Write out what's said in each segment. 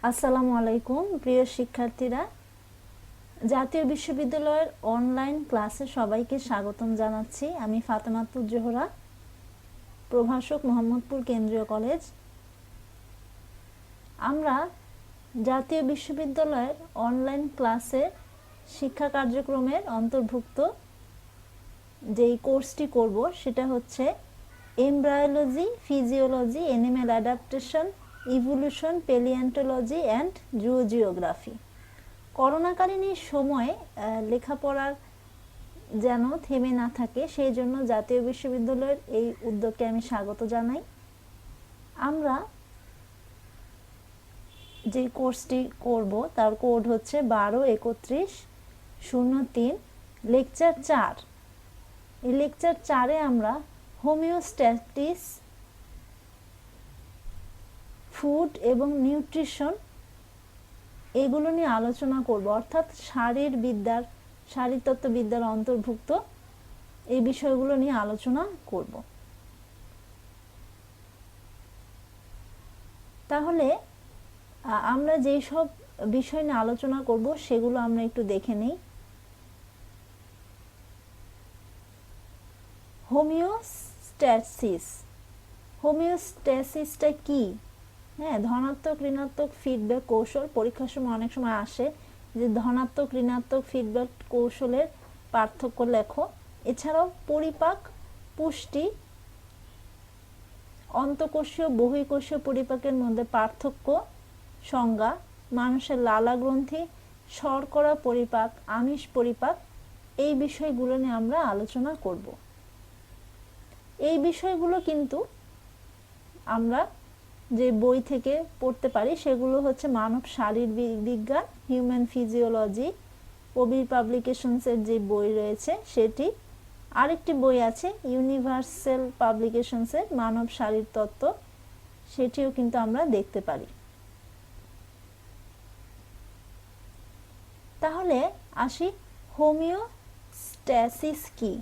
আসসালামু আলাইকুম প্রিয় শিক্ষার্থীরা, জাতীয় বিশ্ববিদ্যালয়ের অনলাইন ক্লাসে সবাইকে স্বাগতম জানাচ্ছি। আমি ফাতেমাতুজ জোহরা, প্রভাষক, মোহাম্মদপুর কেন্দ্রীয় কলেজ। আমরা জাতীয় বিশ্ববিদ্যালয়ের অনলাইন ক্লাসে শিক্ষা কার্যক্রমের অন্তর্ভুক্ত যেই কোর্সটি করব সেটা হচ্ছে embryology, physiology, animal adaptation, evolution, palaeontology and zoogeography. করোনাকালীন এই সময়ে লেখাপড়ার যেন থেমে না থাকে, সেই জন্য জাতীয় বিশ্ববিদ্যালয়ের এই উদ্যোগকে আমি স্বাগত জানাই। আমরা যে কোর্সটি করব তার কোড হচ্ছে 123103 লেকচার 4। এই লেকচার 4-এ আমরা হোমিওস্ট্যাটিস, ফুড এবং নিউট্রিশন এগুলো নিয়ে আলোচনা করব, অর্থাৎ শারীরতত্ত্ববিদ্যার অন্তর্ভুক্ত এই বিষয়গুলো নিয়ে আলোচনা করব। তাহলে আমরা যেই সব বিষয় নিয়ে আলোচনা করব সেগুলো আমরা একটু দেখে নিই। হোমিওস্ট্যাসিসটা কি? হ্যাঁ, ধনাত্মক ঋণাত্মক ফিডব্যাক কৌশল। পরীক্ষার সময় অনেক সময় আসে যে ধনাত্মক ঋণাত্মক ফিডব্যাক কৌশলের পার্থক্য লেখো। এছাড়াও পরিপাক, পুষ্টি, অন্তঃকোষীয় বহিঃকোষীয় পরিপাকের মধ্যে পার্থক্য, সংজ্ঞা, মানুষের লালা গ্রন্থি, শর্করা পরিপাক, আমিষ পরিপাক, এই বিষয়গুলো নিয়ে আমরা আলোচনা করব। এই বিষয়গুলো কিন্তু আমরা যে বই থেকে পড়তে পারি সেগুলো হচ্ছে মানব শারীরবিজ্ঞান, হিউম্যান ফিজিওলজি, কবির পাবলিকেশনসের যে বই রয়েছে সেটি। আরেকটি বই আছে ইউনিভার্সাল পাবলিকেশনসের মানব শারীরতত্ত্ব, সেটিও কিন্তু আমরা দেখতে পারি। তাহলে আসি, হোমিওস্ট্যাসিস কি?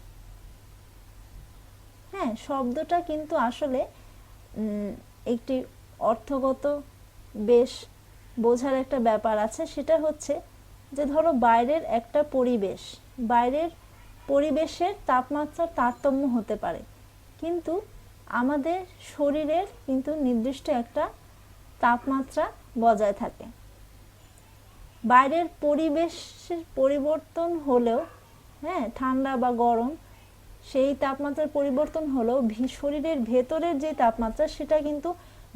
হ্যাঁ, শব্দটা কিন্তু আসলে একটি অর্থগত বেশ বোঝার একটা ব্যাপার আছে। সেটা হচ্ছে যে ধরো বাইরের একটা পরিবেশ, বাইরের পরিবেশের তাপমাত্রার তারতম্য হতে পারে, কিন্তু আমাদের শরীরের কিন্তু নির্দিষ্ট একটা তাপমাত্রা বজায় থাকে। বাইরের পরিবেশের পরিবর্তন হলেও, হ্যাঁ, ঠান্ডা বা গরম, সেই তাপমাত্রার পরিবর্তন হলেও শরীরের ভেতরের যে তাপমাত্রা সেটা কিন্তু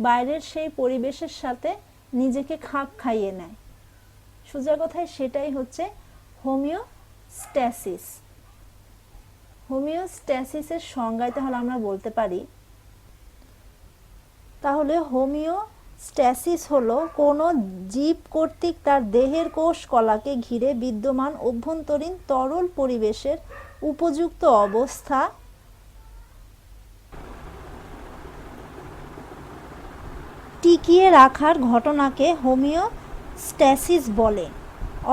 বাইরের সেই পরিবেশের সাথে নিজেকে খাপ খাইয়ে নেয়। সোজা কথায় সেটাই হচ্ছে হোমিওস্ট্যাসিস। হোমিওস্ট্যাসিসের সংজ্ঞায় তাহলে আমরা বলতে পারি, তাহলে হোমিওস্ট্যাসিস হলো কোনো জীব কর্তৃক তার দেহের কোষ কলাকে ঘিরে বিদ্যমান অভ্যন্তরীণ তরল পরিবেশের উপযুক্ত অবস্থা টিকিয়ে রাখার ঘটনাকে হোমিওস্ট্যাসিস বলে।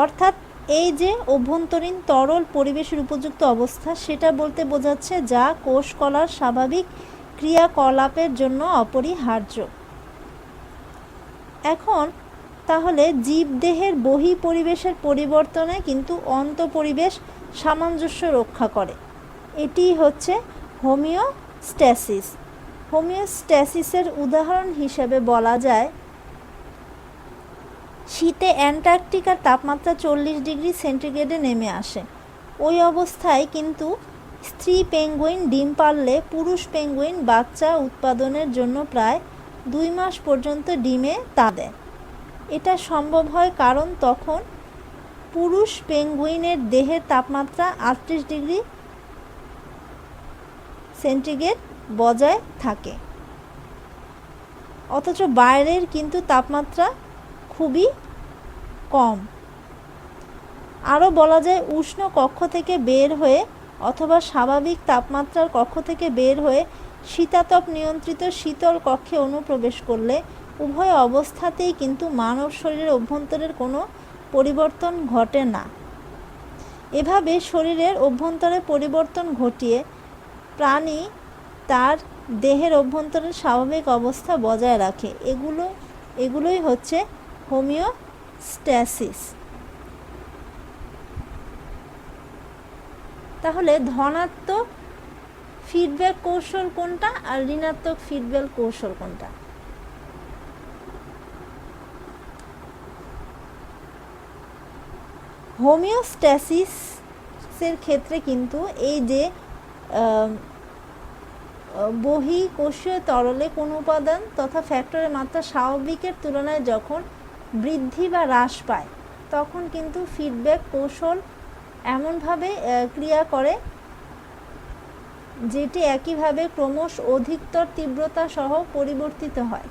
অর্থাৎ এই যে অভ্যন্তরীণ তরল পরিবেশের উপযুক্ত অবস্থা, সেটা বলতে বোঝাচ্ছে যা কোষ কলার স্বাভাবিক ক্রিয়াকলাপের জন্য অপরিহার্য। এখন তাহলে জীবদেহের বহি পরিবেশের পরিবর্তনে কিন্তু অন্তঃপরিবেশ সামঞ্জস্য রক্ষা করে, এটি হচ্ছে হোমিওস্ট্যাসিস। হোমিওস্ট্যাসিসের উদাহরণ হিসেবে বলা যায়, শীতে অ্যান্টার্কটিকার তাপমাত্রা 40 ডিগ্রি সেন্টিগ্রেডে নেমে আসে। ওই অবস্থায় কিন্তু স্ত্রী পেঙ্গুইন ডিম পারলে পুরুষ পেঙ্গুইন বাচ্চা উৎপাদনের জন্য প্রায় 2 মাস পর্যন্ত ডিমে তা দেয়। এটা সম্ভব হয় কারণ তখন পুরুষ পেঙ্গুইনের দেহের তাপমাত্রা 38 ডিগ্রি সেন্টিগ্রেড বজায় থাকে, অথচ বাইরের কিন্তু তাপমাত্রা খুবই কম। আরও বলা যায়, উষ্ণ কক্ষ থেকে বের হয়ে অথবা স্বাভাবিক তাপমাত্রার কক্ষ থেকে বের হয়ে শীতাতপ নিয়ন্ত্রিত শীতল কক্ষে অনুপ্রবেশ করলে উভয় অবস্থাতেই কিন্তু মানব শরীরের অভ্যন্তরের কোনো পরিবর্তন ঘটে না। এভাবে শরীরের অভ্যন্তরে পরিবর্তন ঘটিয়ে প্রাণী তার দেহের অভ্যন্তরের স্বাভাবিক অবস্থা বজায় রাখে। এগুলোই হচ্ছে হোমিওস্ট্যাসিস। তাহলে ধনাত্মক ফিডব্যাক কৌশল কোনটা আর ঋণাত্মক ফিডব্যাক কৌশল কোনটা? হোমিওস্ট্যাসিসের ক্ষেত্রে কিন্তু এই যে বহিঃকোষীয় তরলে কোন উপাদান তথা ফ্যাক্টরের মাত্রা স্বাভাবিকের তুলনায় যখন বৃদ্ধি বা হ্রাস পায় তখন কিন্তু ফিডব্যাক কৌশল এমনভাবে ক্রিয়া করে যেটি একইভাবে ক্রমশ অধিকতর তীব্রতা সহ পরিবর্তিত হয়,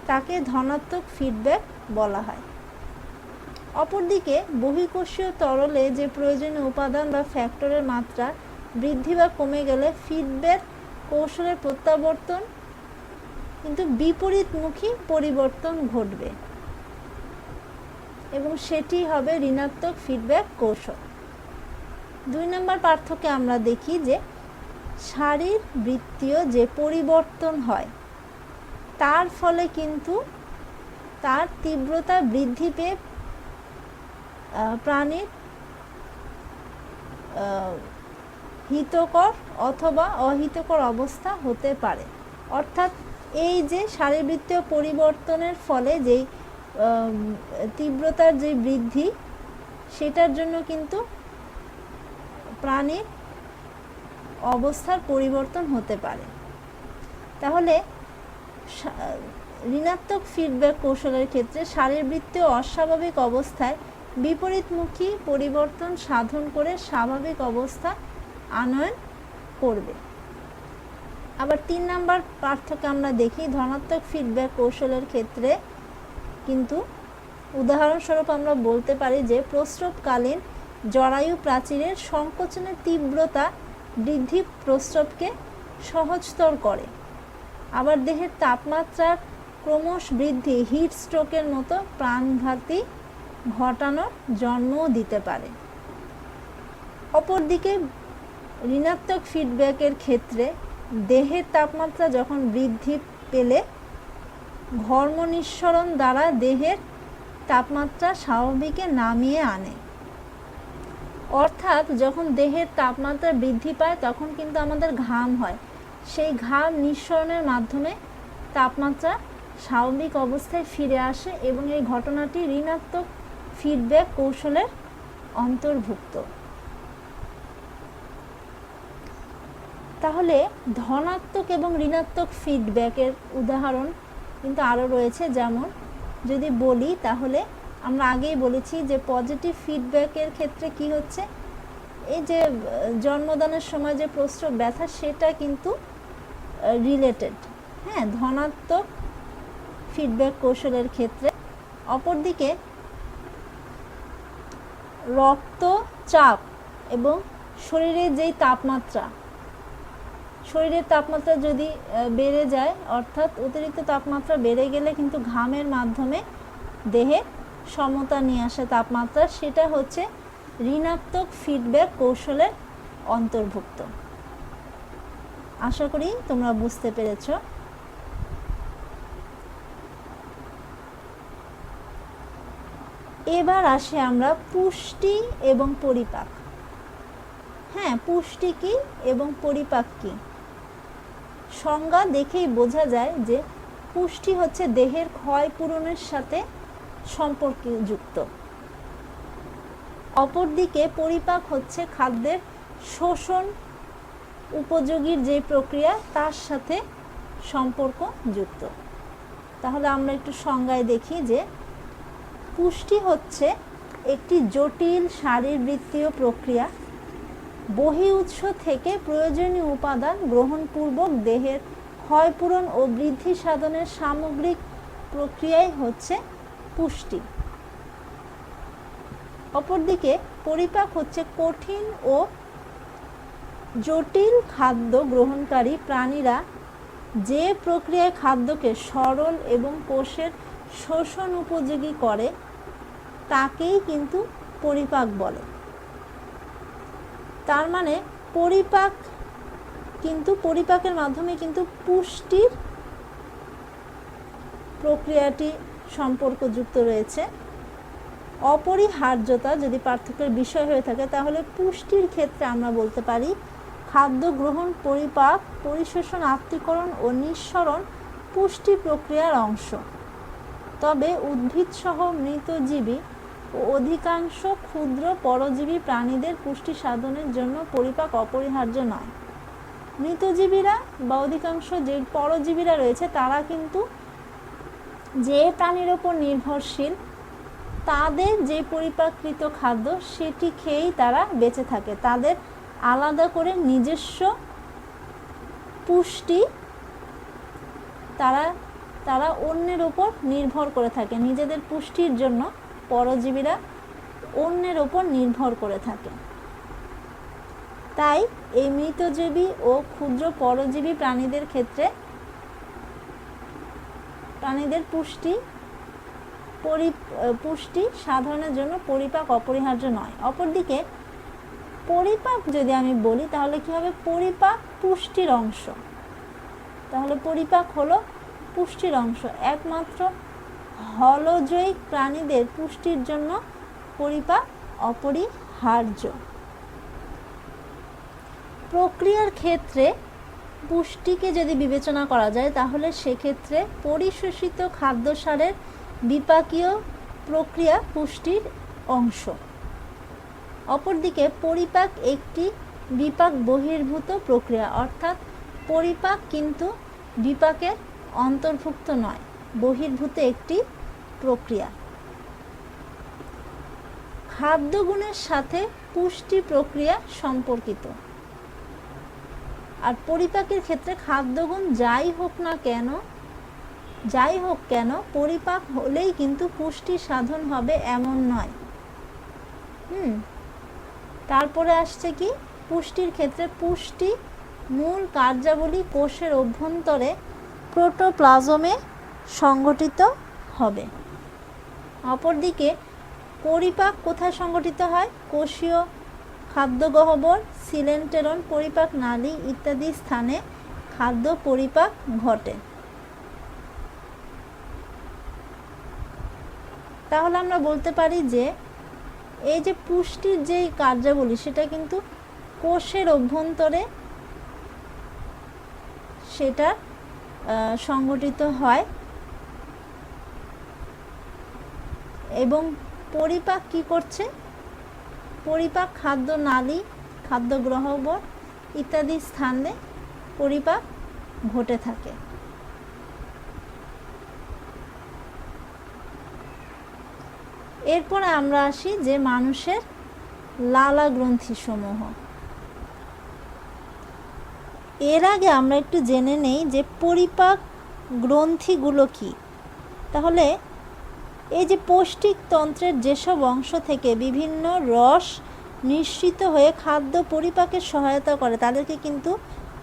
তাকে ধনাত্মক ফিডব্যাক বলা হয়। অপরদিকে বহিঃকোষীয় তরলে যে প্রয়োজনীয় উপাদান বা ফ্যাক্টরের মাত্রা বৃদ্ধি বা কমে গেলে ফিডব্যাক কৌশলের প্রত্যাবর্তন কিন্তু বিপরীতমুখী পরিবর্তন ঘটবে এবং সেটি হবে ঋণাত্মক ফিডব্যাক কৌশল। 2 নম্বর পার্থক্যে আমরা দেখি যে শারীরবৃত্তীয় যে পরিবর্তন হয় তার ফলে কিন্তু তার তীব্রতা বৃদ্ধি পেয়ে প্রাণীর হিতকর অথবা অহিতকর অবস্থা হতে পারে। অর্থাৎ এই যে শারীরবৃত্তীয় পরিবর্তনের ফলে যেই তীব্রতার যে বৃদ্ধি সেটার জন্য কিন্তু প্রাণীর অবস্থার পরিবর্তন হতে পারে। তাহলে ঋণাত্মক ফিডব্যাক কৌশলের ক্ষেত্রে শারীরবৃত্তীয় অস্বাভাবিক অবস্থায় বিপরীতমুখী পরিবর্তন সাধন করে স্বাভাবিক অবস্থা আনয়ন করবে। আবার 3 নম্বর পার্থক্য আমরা দেখি ধনাত্মক ফিডব্যাক কৌশলের ক্ষেত্রে কিন্তু উদাহরণস্বরূপ আমরা বলতে পারি যে প্রস্রবকালীন জরায়ু প্রাচীরের সংকোচনের তীব্রতা বৃদ্ধি প্রস্রবকে সহজতর করে। আবার দেহের তাপমাত্রার ক্রমশ বৃদ্ধি হিট স্ট্রোকের মতো প্রাণঘাতী ঘটানোর জন্মও দিতে পারে। অপরদিকে ঋণাত্মক ফিডব্যাকের ক্ষেত্রে দেহের তাপমাত্রা যখন বৃদ্ধি পেলে ঘর্ম নিঃসরণ দ্বারা দেহের তাপমাত্রা স্বাভাবিকে নামিয়ে আনে। অর্থাৎ যখন দেহের তাপমাত্রা বৃদ্ধি পায় তখন কিন্তু আমাদের ঘাম হয়, সেই ঘাম নিঃসরণের মাধ্যমে তাপমাত্রা স্বাভাবিক অবস্থায় ফিরে আসে এবং এই ঘটনাটি ঋণাত্মক ফিডব্যাক কৌশলের অন্তর্ভুক্ত। তাহলে ধনাত্মক এবং ঋণাত্মক ফিডব্যাকের উদাহরণ কিন্তু আরও রয়েছে। যেমন যদি বলি তাহলে আমরা আগেই বলেছি যে পজিটিভ ফিডব্যাকের ক্ষেত্রে কি হচ্ছে, এই যে জন্মদানের সময় যে প্রস্রব ব্যথা সেটা কিন্তু রিলেটেড, হ্যাঁ, ধনাত্মক ফিডব্যাক কৌশলের ক্ষেত্রে। অপরদিকে রক্তচাপ এবং শরীরের যেই তাপমাত্রা, শরীরের তাপমাত্রা যদি বেড়ে যায় অর্থাৎ অতিরিক্ত তাপমাত্রা বেড়ে গেলে কিন্তু ঘামের মাধ্যমে দেহে সমতা নিয়ে আসে তাপমাত্রা, সেটা হচ্ছে ঋণাত্মক ফিডব্যাক কৌশলের অন্তর্ভুক্ত। আশা করি তোমরা বুঝতে পেরেছ। এবার আসি আমরা পুষ্টি এবং পরিপাক। হ্যাঁ, পুষ্টি কি এবং পরিপাক কি সংজ্ঞা দেখেই বোঝা যায় যে পুষ্টি হচ্ছে দেহের ক্ষয় পূরণের সাথে সম্পর্কযুক্ত। অপরদিকে পরিপাক হচ্ছে খাদ্যের শোষণ উপযোগীর যে প্রক্রিয়া তার সাথে সম্পর্কযুক্ত। তাহলে আমরা একটু সংজ্ঞায় দেখি যে পুষ্টি হচ্ছে একটি জটিল শারীরবৃত্তীয় প্রক্রিয়া, বহি উৎস থেকে প্রয়োজনীয় উপাদান গ্রহণপূর্বক দেহের ক্ষয়পূরণ ও বৃদ্ধি সাধনের সামগ্রিক প্রক্রিয়াই হচ্ছে পুষ্টি। অপরদিকে পরিপাক হচ্ছে কঠিন ও জটিল খাদ্য গ্রহণকারী প্রাণীরা যে প্রক্রিয়ায় খাদ্যকে সরল এবং কোষের শোষণ উপযোগী করে তাকেই কিন্তু পরিপাক বলে। তার মানে পরিপাকের মাধ্যমে কিন্তু পুষ্টির প্রক্রিয়াটি সম্পর্কযুক্ত রয়েছে। অপরিহার্যতা যদি পার্থক্যের বিষয় হয়ে থাকে, তাহলে পুষ্টির ক্ষেত্রে আমরা বলতে পারি খাদ্য গ্রহণ, পরিপাক, পরিশোষণ, আত্তীকরণ ও নিঃসরণ পুষ্টি প্রক্রিয়ার অংশ। তবে উদ্ভিদসহ মৃতজীবী ও অধিকাংশ ক্ষুদ্র পরজীবী প্রাণীদের পুষ্টি সাধনের জন্য পরিপাক অপরিহার্য নয়। মৃতজীবীরা বা অধিকাংশ যে পরজীবীরা রয়েছে তারা কিন্তু যে প্রাণীর ওপর নির্ভরশীল, তাদের যে পরিপাকৃত খাদ্য সেটি খেয়েই তারা বেঁচে থাকে। তাদের আলাদা করে নিজস্ব পুষ্টি তারা অন্যের ওপর নির্ভর করে থাকে। নিজেদের পুষ্টির জন্য পরজীবীরা অন্যের ওপর নির্ভর করে থাকে। তাই এই মৃতজীবী ও ক্ষুদ্র পরজীবী প্রাণীদের ক্ষেত্রে প্রাণীদের পুষ্টি সাধনের জন্য পরিপাক অপরিহার্য নয়। অপরদিকে পরিপাক যদি আমি বলি তাহলে কি হবে? পরিপাক পুষ্টির অংশ। তাহলে পরিপাক হলো পুষ্টির অংশ। একমাত্র হলজৈক প্রাণীদের পুষ্টির জন্য পরিপাক অপরিহার্য। প্রক্রিয়ার ক্ষেত্রে পুষ্টিকে যদি বিবেচনা করা যায় তাহলে সেক্ষেত্রে পরিশোষিত খাদ্যসারের বিপাকীয় প্রক্রিয়া পুষ্টির অংশ। অপরদিকে পরিপাক একটি বিপাক বহির্ভূত প্রক্রিয়া, অর্থাৎ পরিপাক কিন্তু বিপাকের অন্তর্ভুক্ত নয়, বহির্ভূত একটি প্রক্রিয়া। খাদ্যগুণের সাথে পুষ্টি প্রক্রিয়া সম্পর্কিত। আর পরিপাকের ক্ষেত্রে খাদ্যগুণ যাই হোক কেন পরিপাক হলেই কিন্তু পুষ্টি সাধন হবে এমন নয়। তারপরে আসছে কি? পুষ্টির ক্ষেত্রে পুষ্টি মূল কার্যাবলী কোষের অভ্যন্তরে প্রোটোপ্লাজমে সংগঠিত হবে। অপরদিকে পরিপাক কোথায় সংগঠিত হয়? কোষীয় খাদ্যগহ্বর, সিলেন্টেরন, পরিপাক নালী ইত্যাদি স্থানে খাদ্য পরিপাক ঘটে। তাহলে আমরা বলতে পারি যে এই যে পুষ্টির যে কার্যাবলী সেটা কিন্তু কোষের অভ্যন্তরে সেটা সংগঠিত হয়। এবং পরিপাক কি করছে? পরিপাক খাদ্য নালী, খাদ্য গহ্বর ইত্যাদি স্থানে পরিপাক ঘটে থাকে। এরপরে আমরা আসি যে মানুষের লালা গ্রন্থি সমূহ। এর আগে আমরা একটু জেনে নেই যে পরিপাক গ্রন্থিগুলো কি। তাহলে এই যে পৌষ্টিক তন্ত্রের যেসব অংশ থেকে বিভিন্ন রস নিঃসৃত হয়ে খাদ্য পরিপাকের সহায়তা করে তাদেরকে কিন্তু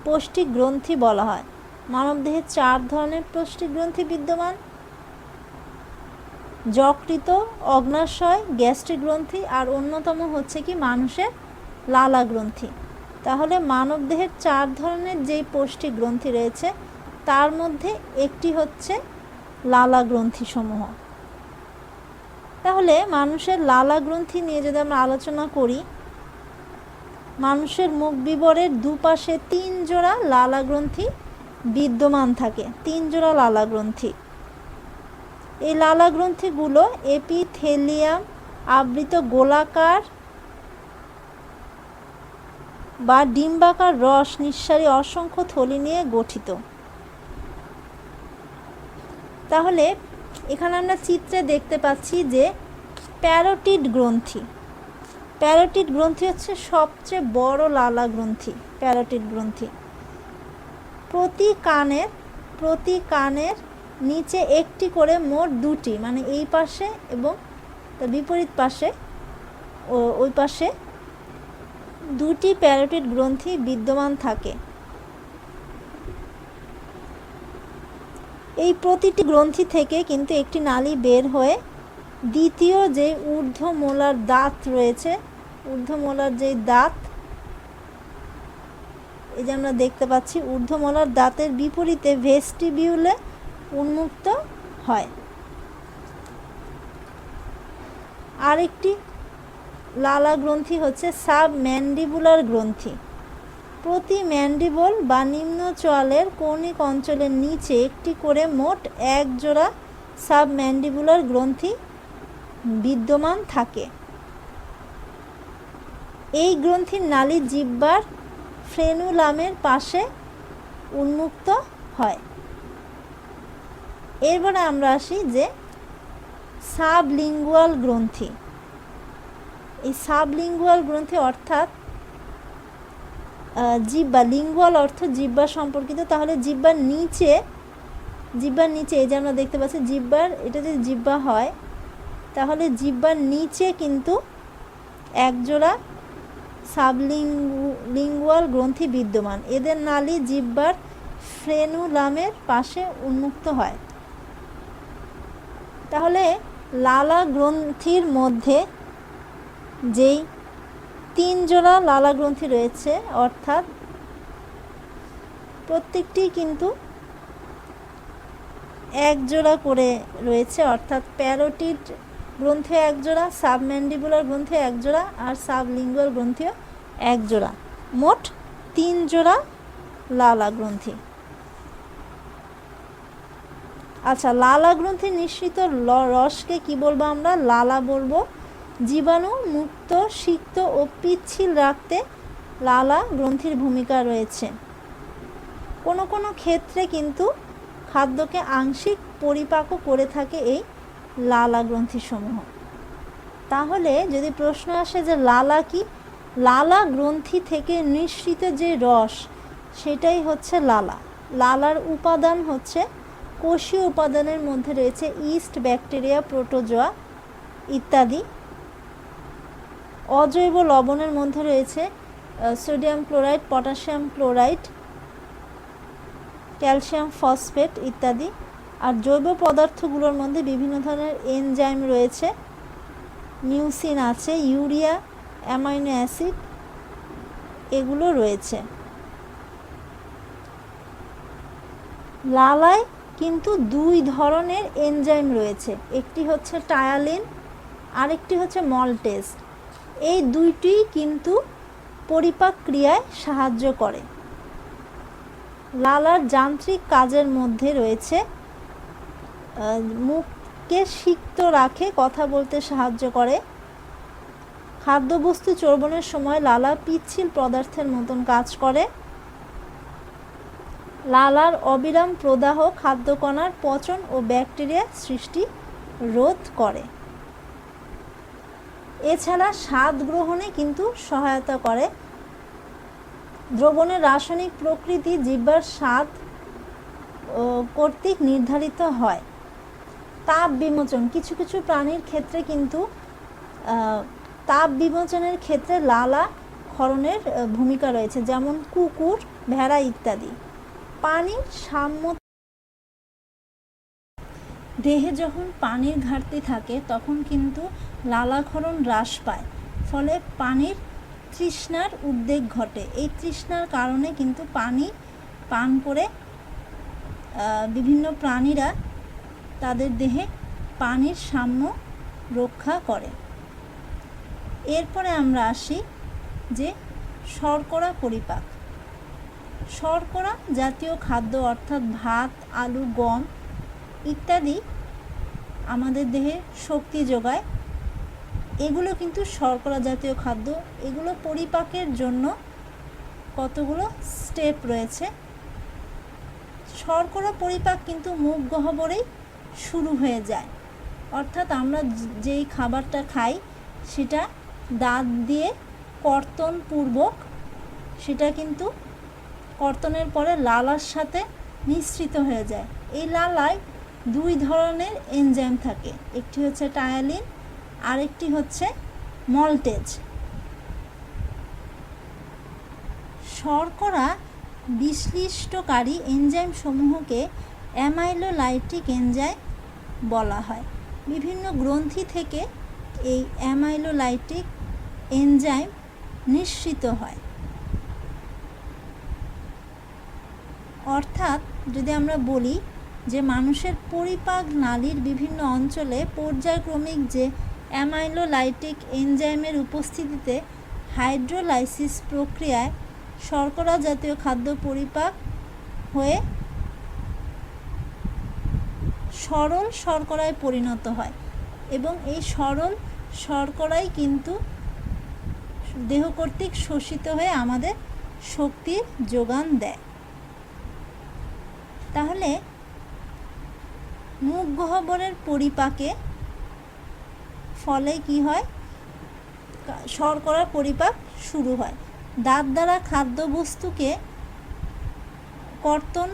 পৌষ্টিক গ্রন্থি বলা হয়। মানবদেহে 4 ধরনের পৌষ্টিক গ্রন্থি বিদ্যমান: যকৃত, অগ্নাশয়, গ্যাস্ট্রিক গ্রন্থি, আর অন্যতম হচ্ছে কি মানুষের লালা গ্রন্থি। তাহলে মানবদেহের 4 ধরনের যেই পৌষ্টিক গ্রন্থি রয়েছে তার মধ্যে একটি হচ্ছে লালা গ্রন্থি সমূহ। তাহলে মানুষের লালা গ্রন্থি নিয়ে যদি আমরা আলোচনা করি, মানুষের মুখ বিবরের দুপাশে 3 জোড়া লালা গ্রন্থি বিদ্যমান থাকে। 3 জোড়া লালা গ্রন্থি। এই লালা গ্রন্থিগুলো এপিথেলিয়াম আবৃত গোলাকার বা ডিম্বাকার রস নিঃসারী অসংখ্য থলি নিয়ে গঠিত। তাহলে এখানে আমরা চিত্রে দেখতে পাচ্ছি যে প্যারোটিড গ্রন্থি। প্যারোটিড গ্রন্থি হচ্ছে সবচেয়ে বড় লালা গ্রন্থি। প্যারোটিড গ্রন্থি প্রতি কানের নিচে একটি করে মোট 2টি, মানে এই পাশে এবং বিপরীত পাশে ওই পাশে 2টি প্যারোটিড গ্রন্থি বিদ্যমান থাকে। এই প্রতিটি গ্রন্থি থেকে কিন্তু একটি নালী বের হয়ে দ্বিতীয় যে ঊর্ধ্বমোলার দাঁত রয়েছে, ঊর্ধ্বমোলার যে দাঁত এই যে আমরা দেখতে পাচ্ছি, ঊর্ধ্বমোলার দাঁতের বিপরীতে ভেস্টিবিউলে উন্মুক্ত হয়। আরেকটি লালা গ্রন্থি হচ্ছে সাবম্যান্ডিবুলার গ্রন্থি। প্রতি ম্যান্ডিবল বা নিম্ন চোয়ালের কৌণিক অঞ্চলের নিচে একটি করে মোট এক জোড়া সাবম্যান্ডিবুলার গ্রন্থি বিদ্যমান থাকে। এই গ্রন্থির নালী জিহ্বার ফ্রেনুলামের পাশে উন্মুক্ত হয়। এরপরে আমরা আসি যে সাবলিঙ্গুয়াল গ্রন্থি। এই সাবলিঙ্গুয়াল গ্রন্থি অর্থাৎ জিহ্বা, লিঙ্গুয়াল অর্থ জিহ্বা সম্পর্কিত, তাহলে জিহ্বার নিচে এই যে আমরা দেখতে পাচ্ছি জিহ্বার, এটা যদি জিহ্বা হয় তাহলে জিহ্বার নিচে কিন্তু একজোড়া সাবলিঙ্গুয়াল গ্রন্থি বিদ্যমান। এদের নালী জিহ্বার ফ্রেনুলামের পাশে উন্মুক্ত হয়। তাহলে লালা গ্রন্থির মধ্যে যেই 3 জোড়া লালা গ্রন্থি রয়েছে, অর্থাৎ প্রত্যেকটি কিন্তু এক জোড়া করে রয়েছে, অর্থাৎ প্যারোটিড গ্রন্থি এক জোড়া, সাবম্যান্ডিবুলার গ্রন্থি এক জোড়া আর সাবলিঙ্গুয়াল গ্রন্থিও এক জোড়া, মোট 3 জোড়া লালা গ্রন্থি। আচ্ছা, লালা গ্রন্থির নিঃসৃত রসকে কি বলবো আমরা? লালা বলবো। জীবাণু মুক্ত, সিক্ত ও পিচ্ছিল রাখতে লালা গ্রন্থির ভূমিকা রয়েছে। কোনো কোনো ক্ষেত্রে কিন্তু খাদ্যকে আংশিক পরিপাকও করে থাকে এই লালা গ্রন্থিসমূহ। তাহলে যদি প্রশ্ন আসে যে লালা কি, লালা গ্রন্থি থেকে নিঃসৃত যে রস সেটাই হচ্ছে লালা। লালার উপাদান হচ্ছে কোষীয় উপাদানের মধ্যে রয়েছে ইস্ট, ব্যাকটেরিয়া, প্রোটোজোয়া ইত্যাদি। অজৈব লবণের মধ্যে রয়েছে sodium chloride, potassium chloride, calcium phosphate ইত্যাদি। আর জৈব পদার্থগুলোর মধ্যে বিভিন্ন ধরনের এনজাইম রয়েছে, মিউসিন আছে, ইউরিয়া, অ্যামাইনো অ্যাসিড এগুলো রয়েছে। লালায় কিন্তু 2 ধরনের এনজাইম রয়েছে, একটি হচ্ছে টায়ালিন, আরেকটি হচ্ছে মল্টেজ। এই দুইটি কিন্তু পরিপাক ক্রিয়ায় সাহায্য করে। লালার যান্ত্রিক কাজের মধ্যে রয়েছে মুখকে সিক্ত রাখে, কথা বলতে সাহায্য করে। খাদ্যবস্তু চর্বণের সময় লালা পিচ্ছিল পদার্থের মতন কাজ করে। লালার অবিরাম প্রদাহ খাদ্যকণার পচন ও ব্যাকটেরিয়া সৃষ্টি রোধ করে। এছাড়া স্বাদ গ্রহণে কিন্তু সহায়তা করে। দ্রবণের রাসায়নিক প্রকৃতি জিহ্বার স্বাদ কর্তৃক নির্ধারিত হয়। তাপ বিমোচন, কিছু কিছু প্রাণীর ক্ষেত্রে কিন্তু তাপ বিমোচনের ক্ষেত্রে লালা ক্ষরণের ভূমিকা রয়েছে, যেমন কুকুর, ভেড়া ইত্যাদি। পানির সাম্য, দেহে যখন পানির ঘাটতি থাকে তখন কিন্তু লালাক্ষরণ হ্রাস পায়, ফলে পানির তৃষ্ণার উদ্রেক ঘটে। এই তৃষ্ণার কারণে কিন্তু পানি পান করে বিভিন্ন প্রাণীরা তাদের দেহে পানির সাম্য রক্ষা করে। এরপরে আমরা আসি যে শর্করা পরিপাক। শর্করা জাতীয় খাদ্য অর্থাৎ ভাত, আলু, গম ইত্যাদি আমাদের দেহে শক্তি যোগায়। এগুলো কিন্তু শর্করা জাতীয় খাদ্য। এগুলো পরিপাকের জন্য কতগুলো স্টেপ রয়েছে। শর্করা পরিপাক কিন্তু মুখ গহ্বরেই শুরু হয়ে যায়, অর্থাৎ আমরা যেই খাবারটা খাই সেটা দাঁত দিয়ে কর্তনপূর্বক সেটা কিন্তু কর্তনের পরে লালার সাথে মিশ্রিত হয়ে যায়। এই লালায় 2 ধরনের এনজাইম থাকে, একটি হচ্ছে টায়ালিন, আরেকটি হচ্ছে মল্টেজ। শর্করা বিশ্লিষ্টকারী এনজাইম সমূহকে অ্যামাইলোলাইটিক এনজাইম বলা হয়। বিভিন্ন গ্রন্থি থেকে এই অ্যামাইলোলাইটিক এনজাইম নিঃসৃত হয়। অর্থাৎ যদি আমরা বলি যে মানুষের পরিপাক নালীর বিভিন্ন অঞ্চলে পর্যায়ক্রমিক যে অ্যামাইলোলাইটিক এনজাইমের উপস্থিতিতে হাইড্রোলাইসিস প্রক্রিয়ায় শর্করা জাতীয় খাদ্য পরিপাক হয়ে সরল শর্করায় পরিণত হয় এবং এই সরল শর্করাই কিন্তু দেহ কর্তৃক শোষিত হয়ে আমাদের শক্তির যোগান দেয়। তাহলে মুখ গহ্বরের পরিপাকে ফলে কি হয়, শর্করার পরিপাক শুরু হয়। দাঁত দ্বারা খাদ্যবস্তুকে কর্তন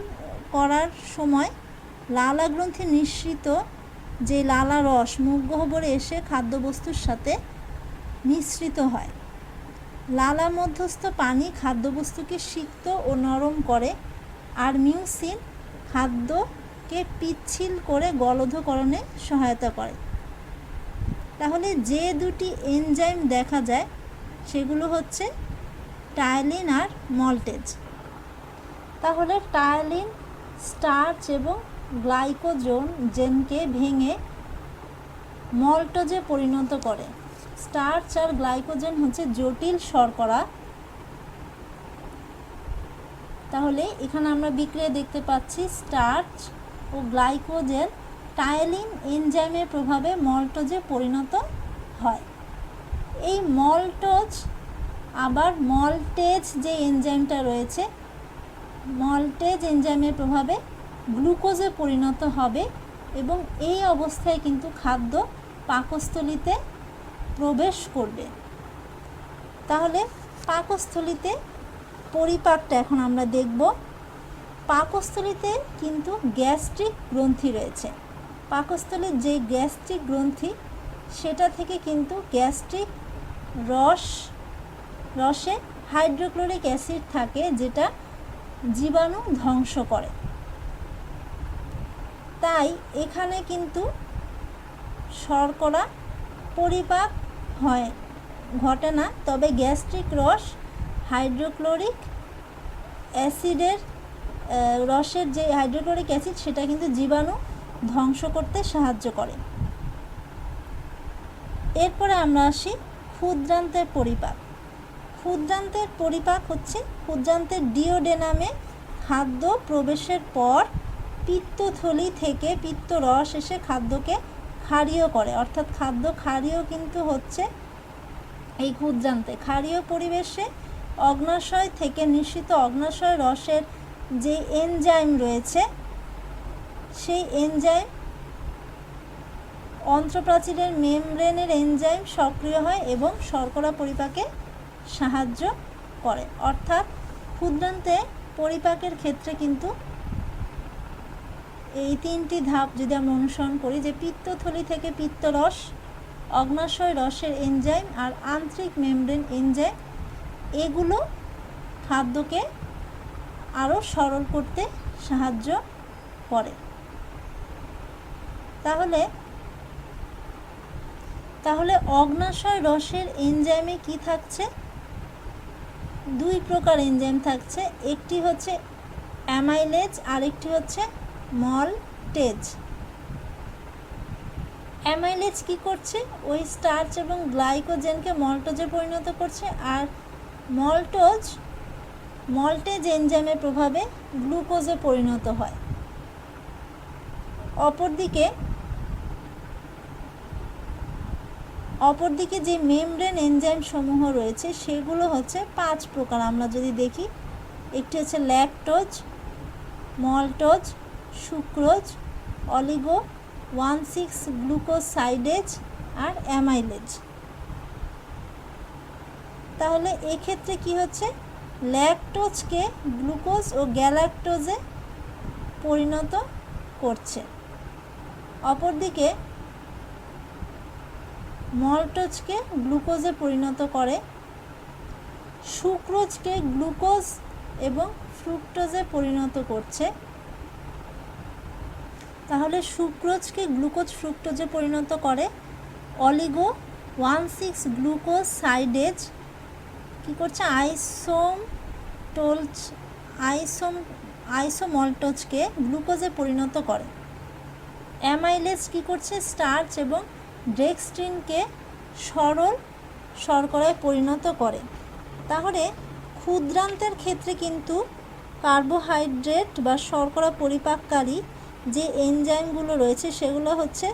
করার সময় লালা গ্রন্থি নিঃসৃত যে লালা রস মুখ গহ্বরে এসে খাদ্যবস্তুর সাথে মিশ্রিত হয়। লালা মধ্যস্থ পানি খাদ্যবস্তুকে সিক্ত ও নরম করে আর মিউসিন খাদ্যকে পিচ্ছিল করে গলধকরণে সহায়তা করে। তাহলে যে দুটি এনজাইম দেখা যায় সেগুলো হচ্ছে টায়ালিন আর মল্টেজ। তাহলে টায়ালিন স্টার্চ এবং গ্লাইকোজেনকে ভেঙে মল্টোজে পরিণত করে। স্টার্চ আর গ্লাইকোজেন হচ্ছে জটিল শর্করা। তাহলে এখানে আমরা বিক্রিয়া দেখতে পাচ্ছি স্টার্চ ও গ্লাইকোজেন টায়ালিন এনজাইমের প্রভাবে মল্টোজে পরিণত হয়। এই মল্টোজ আবার মল্টেজ যে এনজাইমটা রয়েছে, মল্টেজ এনজাইমের প্রভাবে গ্লুকোজে পরিণত হবে এবং এই অবস্থায় কিন্তু খাদ্য পাকস্থলীতে প্রবেশ করবে। তাহলে পাকস্থলীতে পরিপাকটা এখন আমরা দেখব। পাকস্থলীতে কিন্তু গ্যাস্ট্রিক গ্রন্থি রয়েছে। পাকস্থলীর যে গ্যাস্ট্রিক গ্রন্থি সেটা থেকে কিন্তু গ্যাস্ট্রিক রসে হাইড্রোক্লোরিক অ্যাসিড থাকে যেটা জীবাণু ধ্বংস করে। তাই এখানে কিন্তু শর্করা পরিপাক ঘটে না, তবে গ্যাস্ট্রিক রস হাইড্রোক্লোরিক অ্যাসিডের রসের যে হাইড্রোক্লোরিক অ্যাসিড সেটা কিন্তু জীবাণু ধ্বংস করতে সাহায্য করে। এরপরে আমরা আসি ক্ষুদ্রান্তের পরিপাক। ক্ষুদ্রান্তের পরিপাক হচ্ছে ক্ষুদ্রান্তের ডিওডেনামে খাদ্য প্রবেশের পর পিত্তথলি থেকে পিত্তরস এসে খাদ্যকে ক্ষারীয় করে, অর্থাৎ খাদ্য ক্ষারীয় কিন্তু হচ্ছে এই ক্ষুদ্রান্তে। ক্ষারীয় পরিবেশে অগ্নাশয় থেকে নিঃসৃত অগ্নাশয় রসের যে এনজাইম রয়েছে সেই এনজাইম অন্ত্রপ্রাচীরের মেমব্রেনের এনজাইম সক্রিয় হয় এবং শর্করা পরিপাকে সাহায্য করে। অর্থাৎ ক্ষুদ্রান্তে পরিপাকের ক্ষেত্রে কিন্তু এই তিনটি ধাপ যদি আমরা অনুসরণ করি, যে পিত্তথলি থেকে পিত্তরস, অগ্নাশয় রসের এনজাইম আর আন্তরিক মেমব্রেন এনজাইম, এগুলো খাদ্যকে আরও সরল করতে সাহায্য করে। তাহলে অগ্নাশয় রসের এনজাইমে কি থাকছে? দুই প্রকার এনজাইম থাকছে, একটি হচ্ছে অ্যামাইলেজ আর একটি হচ্ছে মল্টেজ। অ্যামাইলেজ কি করছে? ওই স্টার্চ এবং গ্লাইকোজেনকে মল্টোজে পরিণত করছে, আর মল্টেজ এনজাইমের প্রভাবে গ্লুকোজে পরিণত হয়। অপরদিকে যে মেমব্রেন এনজাইম সমূহ রয়েছে সেগুলো হচ্ছে 5 প্রকার। আমরা যদি দেখি, একটি হচ্ছে ল্যাকটোজ, মল্টোজ, সুক্রোজ, অলিগো, 1,6-গ্লুকোসাইডেজ আর অ্যামাইলেজ। তাহলে এক্ষেত্রে কি হচ্ছে? ল্যাকটোজকে গ্লুকোজ ও গ্যালাক্টোজে পরিণত করছে। অপরদিকে মল্টোজকে গ্লুকোজে পরিণত করে, সুক্রোজকে গ্লুকোজ এবং ফ্রুক্টোজে পরিণত করছে। তাহলে সুক্রোজকে গ্লুকোজ ফ্রুক্টোজে পরিণত করে। অলিগো 1,6-গ্লুকোসাইডেজ কি করছে? আইসোমল্টোজকে গ্লুকোজে পরিণত করে। অ্যামাইলেজ কি করছে? স্টার্চ এবং ডেক্সট্রিনকে সরল শর্করায় পরিণত করে। তাহলে ক্ষুদ্রান্তের ক্ষেত্রে কিন্তু কার্বোহাইড্রেট বা শর্করা পরিপাককারী যে এনজাইমগুলো রয়েছে সেগুলো হচ্ছে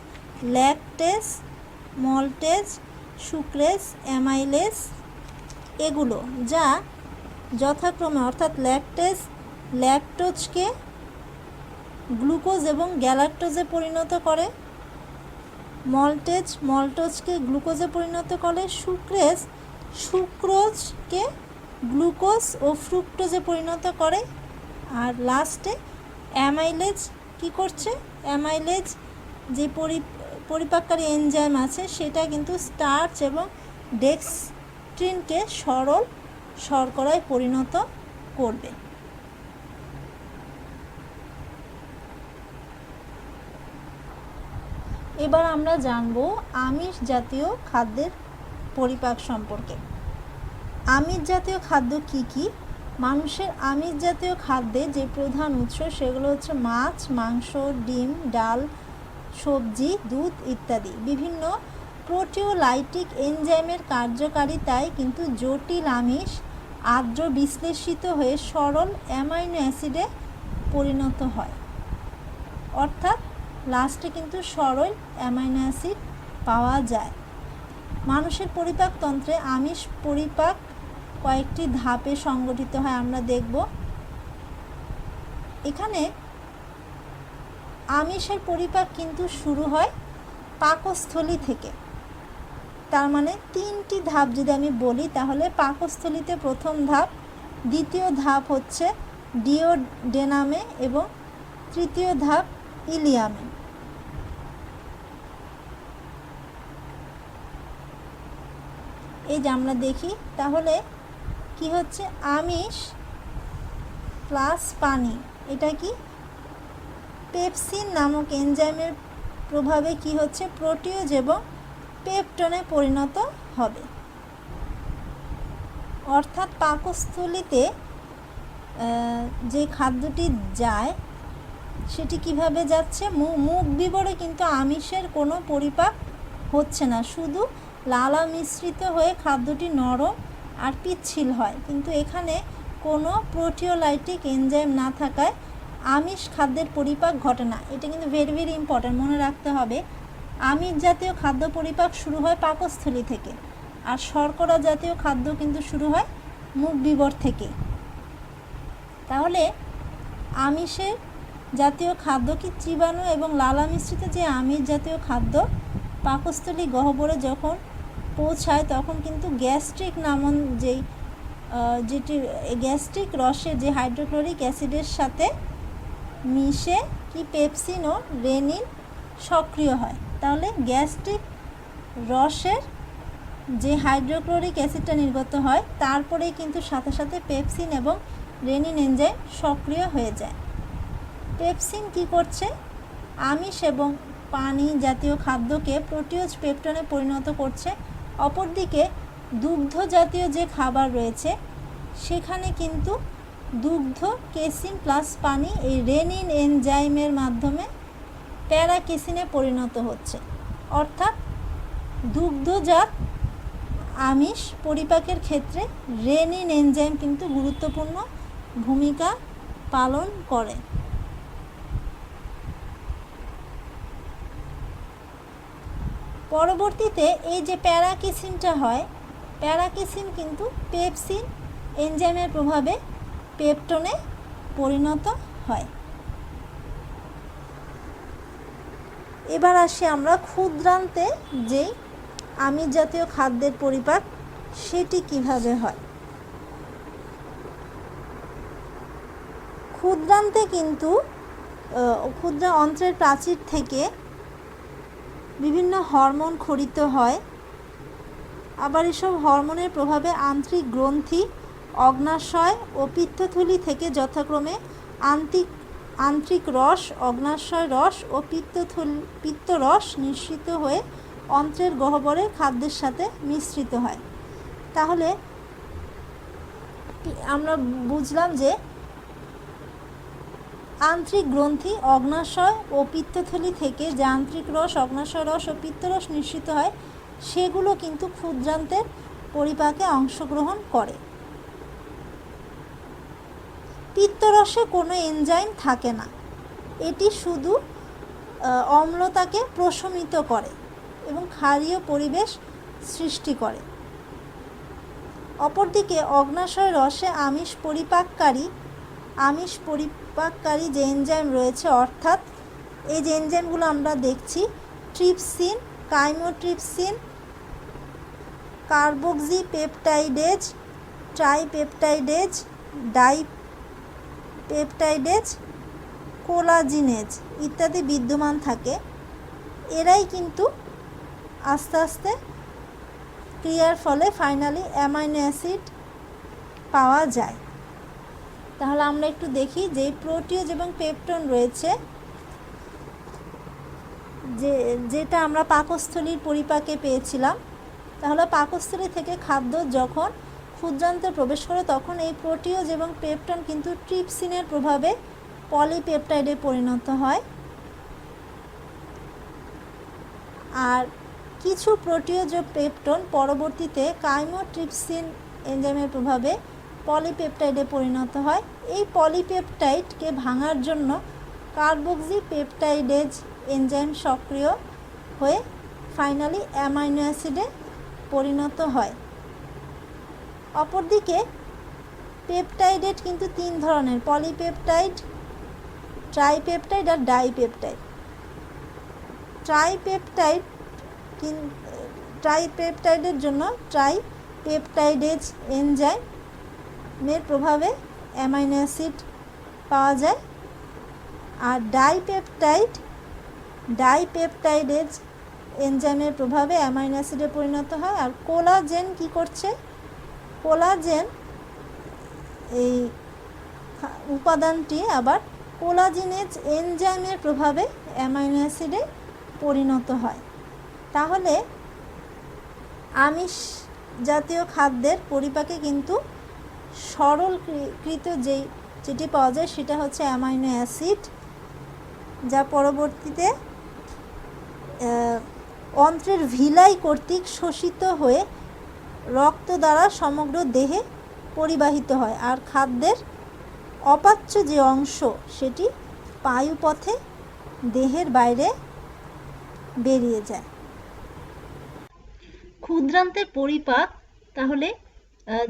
ল্যাকটেজ, মল্টেজ, সুক্রেজ, অ্যামাইলেজ এগুলো, যা যথাক্রমে অর্থাৎ ল্যাকটেজ ল্যাকটোজকে গ্লুকোজ এবং গ্যালাক্টোজে পরিণত করে, মল্টেজ মল্টোজকে গ্লুকোজে পরিণত করে, সুক্রেজ সুক্রোজকে গ্লুকোজ ও ফ্রুক্টোজে পরিণত করে, আর লাস্টে অ্যামাইলেজ কি করছে, অ্যামাইলেজ যে পরিপাককারী এনজাইম আছে সেটা কিন্তু স্টার্চ এবং ডেক্সট্রিনকে সরল শর্করায় পরিণত করবে। এবার আমরা জানব আমিষ জাতীয় খাদ্যের পরিপাক সম্পর্কে। আমিষ জাতীয় খাদ্য কি কি? মানুষের আমিষ জাতীয় খাদ্যে যে প্রধান উৎস সেগুলো হচ্ছে মাছ, মাংস, ডিম, ডাল, সবজি, দুধ ইত্যাদি। বিভিন্ন প্রোটিওলাইটিক এনজাইমের কার্যকারিতায় কিন্তু জটিল আমিষ আর্দ্র বিশ্লেষিত হয়ে সরল অ্যামাইনো অ্যাসিডে পরিণত হয়, অর্থাৎ লাস্টে কিন্তু সরল অ্যামাইনো অ্যাসিড পাওয়া যায়। মানুষের পরিপাকতন্ত্রে আমিষ পরিপাক কয়েকটি ধাপে সংগঠিত হয়, আমরা দেখব। এখানে আমিষের পরিপাক কিন্তু শুরু হয় পাকস্থলী থেকে। তার মানে 3টি ধাপ যদি আমি বলি তাহলে পাকস্থলীতে প্রথম ধাপ, দ্বিতীয় ধাপ হচ্ছে ডিওডেনামে এবং তৃতীয় ধাপ ইলিয়ামে। এই যে আমরা দেখি তাহলে কি হচ্ছে, আমিষ প্লাস পানি, এটা কি পেপসিন নামক এনজাইমের প্রভাবে কি হচ্ছে, প্রোটিওজ এবং পেপটনে পরিণত হবে। অর্থাৎ পাকস্থলীতে যে খাদ্যটি যায় সেটি কিভাবে যাচ্ছে, মুখ বিবরে কিন্তু আমিষের কোনো পরিপাক হচ্ছে না, শুধু লালা মিশ্রিত হয়ে খাদ্যটি নরম আর পিচ্ছিল হয়। কিন্তু এখানে কোনো প্রোটিওলাইটিক এনজাইম না থাকায় আমিষ খাদ্যের পরিপাক ঘটে না। এটা কিন্তু ভেরি ভেরি ইম্পর্ট্যান্ট, মনে রাখতে হবে। আমিষ জাতীয় খাদ্য পরিপাক শুরু হয় পাকস্থলী থেকে, আর শর্করা জাতীয় খাদ্য কিন্তু শুরু হয় মুখ বিবর থেকে। তাহলে আমিষের জাতীয় খাদ্য কি চিবানো এবং লালা মিশ্রিত যে আমিষ জাতীয় খাদ্য পাকস্থলী গহ্বরে যখন পৌঁছায় তখন কিন্তু গ্যাস্ট্রিক নামক যেটি গ্যাস্ট্রিক রসের যে হাইড্রোক্লোরিক অ্যাসিডের সাথে মিশে কি পেপসিন ও রেনিন সক্রিয় হয়। তাহলে গ্যাস্ট্রিক রসের যে হাইড্রোক্লোরিক অ্যাসিডটা নির্গত হয় তারপরেই কিন্তু সাথে সাথে পেপসিন এবং রেনিন এনজাইম সক্রিয় হয়ে যায়। পেপসিন কি করছে, আমিষ এবং পানি জাতীয় খাদ্যকে প্রোটিওজ পেপটনে পরিণত করছে। অপরদিকে দুগ্ধ জাতীয় যে খাবার রয়েছে সেখানে কিন্তু দুগ্ধ কেসিন প্লাস পানি এই রেনিন এনজাইমের মাধ্যমে প্যারাকেসিনে পরিণত হচ্ছে। অর্থাৎ দুগ্ধজাত আমিষ পরিপাকের ক্ষেত্রে রেনিন এনজাইম কিন্তু গুরুত্বপূর্ণ ভূমিকা পালন করে। পরবর্তীতে এই যে প্যারাকেসিনটা হয়, প্যারাকেসিন কিন্তু পেপসিন এনজাইমের প্রভাবে পেপটনে পরিণত হয়। এবার আসি আমরা ক্ষুদ্রান্তে যেই আমিষ জাতীয় খাদ্যের পরিপাক সেটি কিভাবে হয়। ক্ষুদ্রান্তে কিন্তু ক্ষুদ্র অন্ত্রের প্রাচীর থেকে বিভিন্ন হরমোন খরিত হয়। আবার এসব হরমোনের প্রভাবে আন্ত্রিক গ্রন্থি, অগ্নাশয় ও পিত্তথলি থেকে যথাক্রমে আন্ত্রিক রস, অগ্নাশয় রস ও পিত্তরস নিঃসৃত হয়ে অন্ত্রের গহ্বরে খাদ্যের সাথে মিশ্রিত হয়। তাহলে আমরা বুঝলাম যে আন্ত্রিক গ্রন্থি, অগ্নাশয় ও পিত্তথলি থেকে যান্ত্রিক রস, অগ্নাশয় রস ও পিত্তরস নিঃসৃত হয় সেগুলো কিন্তু ক্ষুদ্রান্তের পরিপাকে অংশগ্রহণ করে। পিত্তরসে কোনো এনজাইম থাকে না, এটি শুধু অম্লতাকে প্রশমিত করে এবং ক্ষারীয় পরিবেশ সৃষ্টি করে। অপরদিকে অগ্নাশয় রসে আমিষ পরিপাককারী যে এনজাইম রয়েছে, অর্থাৎ এই যে এনজাইমগুলো আমরা দেখছি, ট্রিপসিন, কাইমোট্রিপসিন, কার্বক্সিপেপটাইডেজ, ট্রাইপেপটাইডেজ, ডাইপেপটাইডেজ, কোলাজিনেজ ইত্যাদি বিদ্যমান থাকে। এরাই কিন্তু আস্তে আস্তে ক্রিয়ার ফলে ফাইনালি অ্যামাইনো অ্যাসিড পাওয়া যায়। তাহলে আমরা একটু দেখি যে প্রোটিওজ এবং পেপটন রয়েছে, যেটা আমরা পাকস্থলীর পরিপাকে পেয়েছিলাম। তাহলে পাকস্থলী থেকে খাদ্য যখন ক্ষুদ্রান্তে প্রবেশ করে তখন এই প্রোটিওজ এবং পেপটন কিন্তু ট্রিপসিনের প্রভাবে পলিপেপটাইডে পরিণত হয়। আর কিছু প্রোটিওজ ও পেপটন পরবর্তীতে কাইমোট্রিপসিন এনজাইমের প্রভাবে পলিপেপটাইডে পরিণত হয়। এই পলিপেপটাইডকে ভাঙার জন্য কার্বক্সিপেপটাইডেজ এনজাইম সক্রিয় হয়ে ফাইনালি অ্যামাইনো অ্যাসিডে পরিণত হয়। অপরদিকে পেপটাইডেট কিন্তু তিন ধরনের: পলিপেপটাইড, ট্রাইপেপটাইড আর ডাইপেপটাইড। ট্রাইপেপটাইডের জন্য ট্রাইপেপটাইডেজ এনজাইমের প্রভাবে অ্যামাইনো অ্যাসিড পাওয়া যায়। আর ডাইপেপটাইডেজ এনজাইমের প্রভাবে অ্যামাইনো অ্যাসিডে পরিণত হয়। আর কোলাজেন কি করছে? কোলাজেন এই উপাদানটি আবার কোলাজিনেজ এনজাইমের প্রভাবে অ্যামাইনো অ্যাসিডে পরিণত হয়। তাহলে আমিষ জাতীয় খাদ্যের পরিপাকে কিন্তু সরলীকৃত যেটি পাওয়া যায় সেটা হচ্ছে অ্যামাইনো অ্যাসিড, যা পরবর্তীতে অন্ত্রের ভিলাই কর্তৃক শোষিত হয়ে রক্ত দ্বারা সমগ্র দেহে পরিবাহিত হয়। আর খাদ্যের অপাচ্য যে অংশ সেটি বায়ুপথে দেহের বাইরে বেরিয়ে যায়। ক্ষুদ্রান্তের পরিপাক তাহলে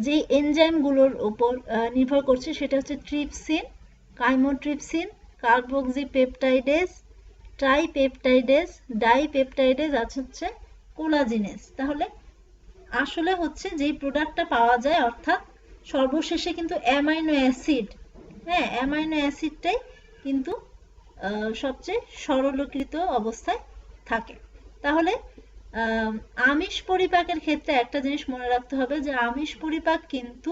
যে এনজাইমগুলোর উপর নির্ভর করছে সেটা হচ্ছে ট্রিপসিন, কাইমোট্রিপসিন, কার্বক্সিপেপটাইডেজ, ট্রাইপেপটাইডেজ, ডাইপেপটাইডেজ, আছে হচ্ছে কোলাজিনেজ। তাহলে আসলে হচ্ছে যেই প্রোডাক্টটা পাওয়া যায়, অর্থাৎ সর্বশেষে কিন্তু অ্যামাইনো অ্যাসিড, অ্যামাইনো অ্যাসিডটাই কিন্তু সবচেয়ে সরলীকৃত অবস্থায় থাকে। তাহলে আমিষ পরিপাকের ক্ষেত্রে একটা জিনিস মনে রাখতে হবে যে আমিষ পরিপাক কিন্তু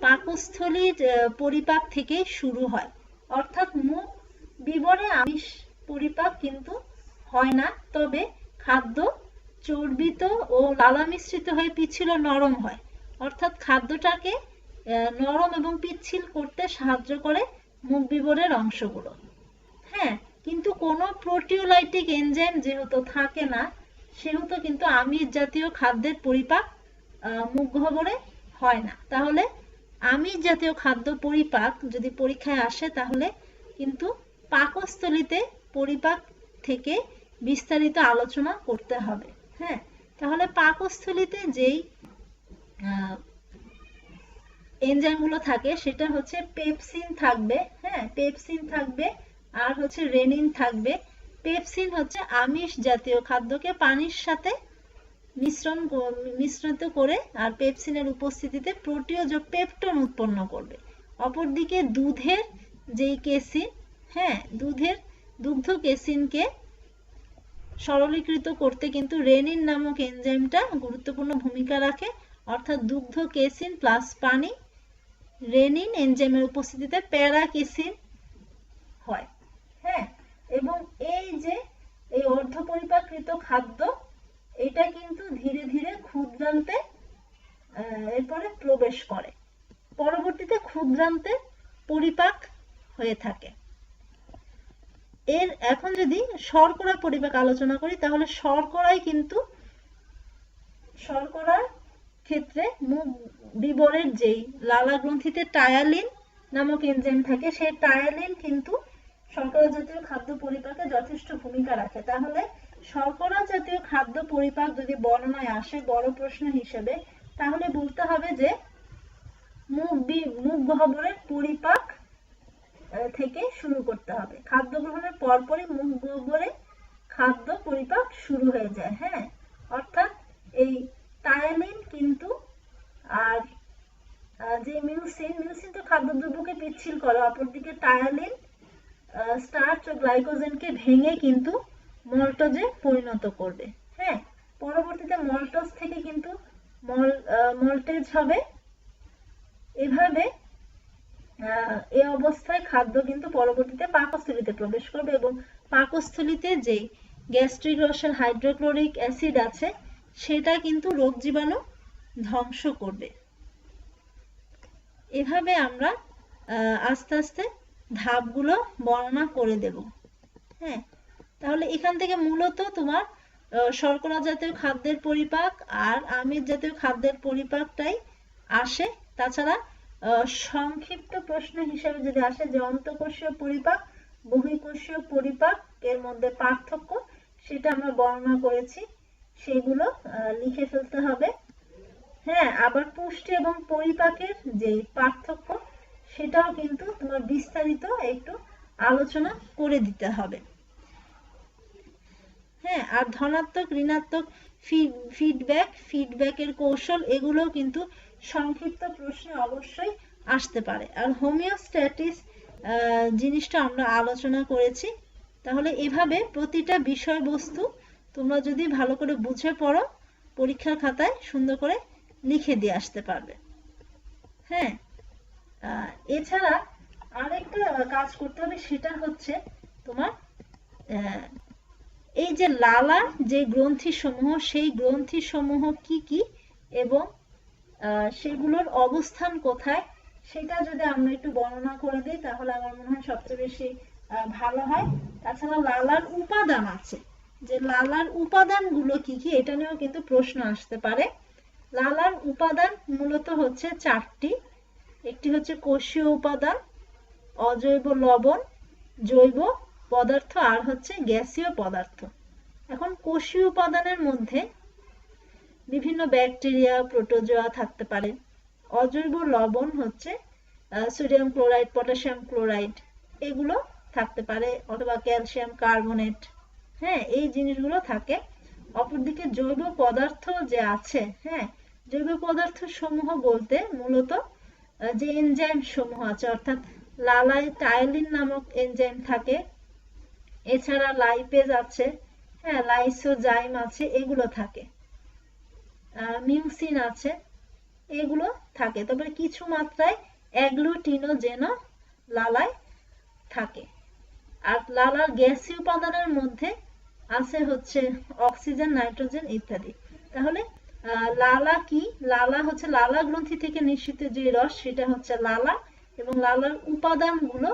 পাকস্থলীর পরিপাক থেকেই শুরু হয়, অর্থাৎ মুখ বিবরে আমিষ পরিপাক কিন্তু হয় না। তবে খাদ্য চর্বিত ও লালা মিশ্রিত হয়ে পিচ্ছিল নরম হয়, অর্থাৎ খাদ্যটাকে নরম এবং পিচ্ছিল করতে সাহায্য করে মুখ বিবরের অংশগুলো। কিন্তু কোনো প্রোটিওলাইটিক এনজাইম যেহেতু থাকে না, সেহেতু কিন্তু আমিষ জাতীয় খাদ্যের পরিপাক মুখ গহ্বরে হয় না। তাহলে আমিষ জাতীয় খাদ্য পরিপাক যদি পরীক্ষায় আসে তাহলে কিন্তু পাকস্থলীতে পরিপাক থেকে বিস্তারিত আলোচনা করতে হবে। তাহলে পাকস্থলীতে যেই এনজাইমগুলো থাকে সেটা হচ্ছে পেপসিন থাকবে, পেপসিন থাকবে, আর হচ্ছে রেনিন থাকবে। পেপসিন হচ্ছে আমিষ জাতীয় খাদ্যকে পানির সাথে মিশ্রিত করে আর পেপসিনের উপস্থিতিতে প্রোটিওজ ও পেপটন উৎপন্ন করবে। অপরদিকে দুধের যেই কেসিন, দুগ্ধ কেসিনকে সরলীকৃত করতে কিন্তু রেনিন নামক এনজাইমটা গুরুত্বপূর্ণ ভূমিকা রাখে, অর্থাৎ দুগ্ধ কেসিন প্লাস পানি, রেনিন এনজাইমের উপস্থিতিতে প্যারাকেসিন হয়। এবং এই যে এই অর্ধপরিপাকৃত খাদ্য, এটা কিন্তু ধীরে ধীরে ক্ষুদ্রান্তে এরপরে প্রবেশ করে। পরবর্তীতে ক্ষুদ্রান্তে পরিপাক হয়ে থাকে। এখন যদি শর্করা পরিপাক আলোচনা করি, তাহলে শর্করার ক্ষেত্রে মুখ বিবরের যেই লালা গ্রন্থিতে টায়ালিন নামক এনজাইম থাকে, সেই টায়ালিন কিন্তু শর্করা জাতীয় খাদ্য পরিপাকে যথেষ্ট ভূমিকা রাখে। তাহলে শর্করা জাতীয় খাদ্য পরিপাক যদি বর্ণনায় আসে বড় প্রশ্ন হিসেবে, তাহলে বলতে হবে যে মুখ গহ্বরের পরিপাক থেকে শুরু করতে হবে। খাদ্য গ্রহণের পরপরই মুখ গহ্বরে খাদ্য পরিপাক শুরু হয়ে যায়। হ্যাঁ, অর্থাৎ এই টায়ালিন কিন্তু আর যে মিউসিন তো খাদ্যদ্রব্যকে পিচ্ছিল করে, অপরদিকে টায়ালিন স্টার্চ ও গ্লাইকোজেনকে ভেঙে কিন্তু মল্টোজে পরিণত করবে। হ্যাঁ, পরবর্তীতে মল্টোজ থেকে কিন্তু মল্টেজ হবে। এভাবে এই অবস্থায় খাদ্য কিন্তু পরবর্তীতে পাকস্থলীতে প্রবেশ করবে এবং পাকস্থলীতে যে গ্যাস্ট্রিক রসের হাইড্রোক্লোরিক অ্যাসিড আছে সেটা কিন্তু রোগ জীবাণু ধ্বংস করবে। এভাবে আমরা আস্তে আস্তে ধাপগুলো বর্ণনা করে দেব। হ্যাঁ, তাহলে এখান থেকে মূলত তোমার শর্করা জাতীয় খাদ্যের পরিপাক আর আমিষ জাতীয় খাদ্যের পরিপাকটাই আসে। তাছাড়া সংক্ষিপ্ত প্রশ্ন হিসেবে যদি আসে যে অন্তঃকোষীয় পরিপাক বহিঃকোষীয় পরিপাক এর মধ্যে পার্থক্য, সেটা আমরা বর্ণনা করেছি, সেগুলো লিখে ফেলতে হবে। হ্যাঁ, আবার পুষ্টি এবং পরিপাকের যে পার্থক্য সেটাও কিন্তু তোমার বিস্তারিত একটু আলোচনা করে দিতে হবে। হ্যাঁ, আর ধনাত্মক ঋণাত্মক ফিডব্যাকের কৌশল এগুলো কিন্তু সংক্ষিপ্ত প্রশ্নে অবশ্যই আসতে পারে। আর হোমিওস্ট্যাটিস জিনিসটা আমরা আলোচনা করেছি। তাহলে এভাবে প্রতিটা বিষয়বস্তু তোমরা যদি ভালো করে বুঝে পড়ো, পরীক্ষার খাতায় সুন্দর করে লিখে দিয়ে আসতে পারবে। হ্যাঁ, এছাড়া আরেকটা কাজ করতে হবে, সেটা হচ্ছে তোমার এই যে লালার যে গ্রন্থি সমূহ, সেই গ্রন্থি সমূহ কি কি এবং সেগুলোর অবস্থান কোথায়, সেটা যদি আমরা একটু বর্ণনা করে দিই তাহলে আমার মনে হয় সবচেয়ে বেশি ভালো হয়। তাছাড়া লালার উপাদান আছে, যে লালার উপাদানগুলো কি কি, এটা নিয়েও কিন্তু প্রশ্ন আসতে পারে। লালার উপাদান মূলত হচ্ছে চারটি। একটি হচ্ছে কোষীয় উপাদান, অজৈব লবণ, জৈব পদার্থ আর হচ্ছে গ্যাসীয় পদার্থ। এখন কোষীয় উপাদানের মধ্যে বিভিন্ন ব্যাকটেরিয়া, প্রোটোজোয়া থাকতে পারে। অজৈব লবণ হচ্ছে সোডিয়াম ক্লোরাইড, পটাশিয়াম ক্লোরাইড এগুলো থাকতে পারে, অথবা ক্যালসিয়াম কার্বনেট। হ্যাঁ, এই জিনিসগুলো থাকে। অপরদিকে জৈব পদার্থ যে আছে, হ্যাঁ, জৈব পদার্থ সমূহ বলতে মূলত যে এনজাইম সমূহ আছে, অর্থাৎ লালায় টায়ালিন নামক এনজাইম থাকে, এছাড়া লাইপেজ আছে, হ্যাঁ, লাইসোজাইম আছে, এগুলো থাকে, মিউসিন আছে, এগুলো থাকে। তবে কিছু মাত্রায় অ্যাগ্লুটিনোজেনও লালায় থাকে। আর লালার গ্যাসীয় উপাদানের মধ্যে আছে হচ্ছে অক্সিজেন, নাইট্রোজেন ইত্যাদি। তাহলে লালা কি? লালা হচ্ছে লালা গ্রন্থি থেকে নিঃসৃত যে রস, সেটা হচ্ছে লালা, এবং লালার উপাদানগুলো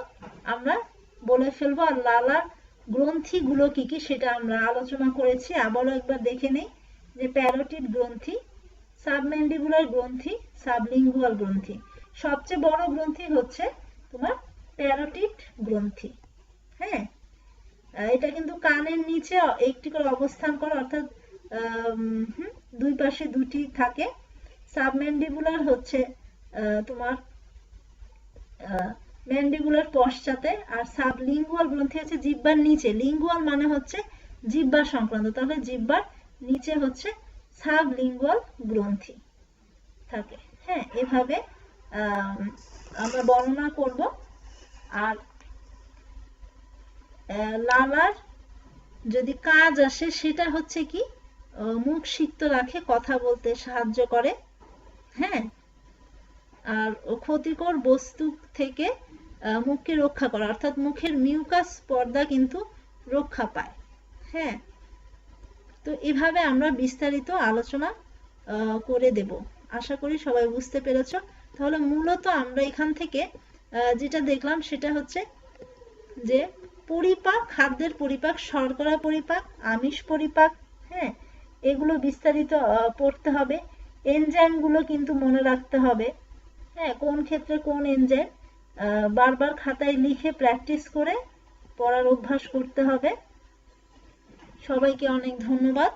আমরা বলে ফেলবো। আর লালার গ্রন্থিগুলো কি কি সেটা আমরা আলোচনা করেছি। আবারও একবার দেখে নেই যে প্যারোটিড গ্রন্থি, সাবম্যান্ডিবুলার গ্রন্থি, সাবলিঙ্গুয়াল গ্রন্থি। সবচেয়ে বড় গ্রন্থি হচ্ছে তোমার প্যারোটিড গ্রন্থি। হ্যাঁ, এটা কিন্তু কানের নিচে একটি করে অবস্থান করে, অর্থাৎ দুই পাশে দুটি থাকে। সাবম্যান্ডিবুলার হচ্ছে তোমার ম্যান্ডিবুলার পশ্চাতে, আর সাবলিঙ্গুয়াল গ্রন্থি হচ্ছে জিহ্বার নিচে। লিঙ্গুয়াল মানে হচ্ছে জিহ্বা সংক্রান্ত, তাহলে জিহ্বার নিচে হচ্ছে সাবলিঙ্গুয়াল গ্রন্থি থাকে। হ্যাঁ, এভাবে আমরা বর্ণনা করব। আর লালার যদি কাজ আসে সেটা হচ্ছে কি, মুখ সিক্ত রাখে, কথা বলতে সাহায্য করে। হ্যাঁ, আর ক্ষতিকর বস্তু থেকে মুখকে রক্ষা করা, অর্থাৎ মুখের মিউকাস পর্দা কিন্তু রক্ষা পায়। হ্যাঁ, তো এভাবে আমরা বিস্তারিত আলোচনা করে দেব। আশা করি সবাই বুঝতে পেরেছ। তাহলে মূলত আমরা এখান থেকে যেটা দেখলাম সেটা হচ্ছে যে পরিপাক, খাদ্যের পরিপাক, শর্করা পরিপাক, আমিষ পরিপাক, হ্যাঁ, এগুলো বিস্তারিত পড়তে হবে। এনজাইমগুলো কিন্তু মনে রাখতে হবে, হ্যাঁ, কোন ক্ষেত্রে কোন এনজাইম, বারবার খাতায় লিখে প্র্যাকটিস করে পড়ার অভ্যাস করতে হবে। সবাইকে অনেক ধন্যবাদ।